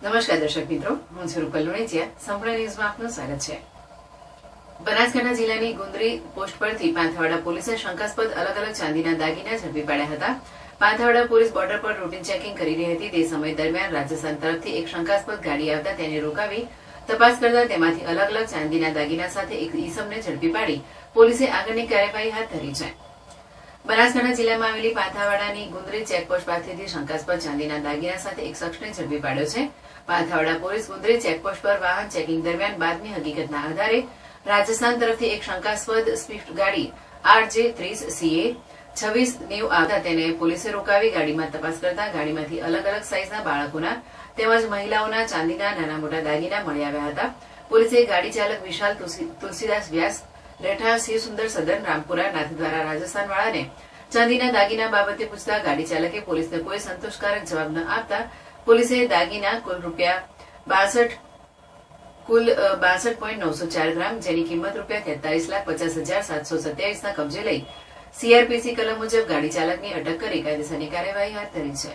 નમસ્કાર દર્શક મિત્રો, હું છું રૂપલ લુણીચિયા. સંપૂર્ણ ન્યૂઝમાં આપનું સ્વાગત છે. બનાસકાંઠા જિલ્લાની ગુંદરી પોસ્ટ પરથી પાંથાવાડા પોલીસે શંકાસ્પદ અલગ અલગ ચાંદીના દાગીના ઝડપી પાડ્યા હતા. પાંથાવાડા પોલીસ બોર્ડર પર રૂટીન ચેકિંગ કરી રહી હતી. તે સમય દરમિયાન રાજસ્થાન તરફથી એક શંકાસ્પદ ગાડી આવતા તેને રોકાવી તપાસ કરતા તેમાંથી અલગ અલગ ચાંદીના દાગીના સાથે એક ઈસમને ઝડપી પાડી પોલીસે આગળની કાર્યવાહી હાથ ધરી છે. બનાસકાંઠા જિલ્લામાં આવેલી પાંથાવાડાની ગુંદરી ચેકપોસ્ટ પાસેથી શંકાસ્પદ ચાંદીના દાગીના સાથે એક શખ્સને ઝડપી પાડ્યો છે. પાંથાવાડા પોલીસ ગુંદરી ચેકપોસ્ટ પર વાહન ચેકિંગ દરમિયાન બાદની હકીકતના આધારે રાજસ્થાન તરફથી એક શંકાસ્પદ સ્વિફ્ટ ગાડી RJ30CA 2690 આવતા તેને પોલીસે રોકાવી ગાડીમાં તપાસ કરતા ગાડીમાંથી અલગ અલગ સાઈઝના બાળકોના તેમજ મહિલાઓના ચાંદીના નાના મોટા દાગીના મળી આવ્યા હતા. પોલીસે ગાડી ચાલક વિશાલ તુલસીદાસ વ્યાસ રહેઠાણ શિવસુંદર સદન રામપુરા નાથદ્વારા રાજસ્થાન વાળાને ચાંદીના દાગીના બાબતે પૂછતા ગાડી ચાલકે પોલીસને કોઈ સંતોષકારક જવાબ ન આપતા પોલીસે દાગીના કુલ ₹62.904 ગ્રામ જેની કિંમત ₹43,50,727 ના કબજે લઈ CRPC કલમ મુજબ ગાડી ચાલકની અટક કરી કાયદેસરની કાર્યવાહી હાથ ધરી છે.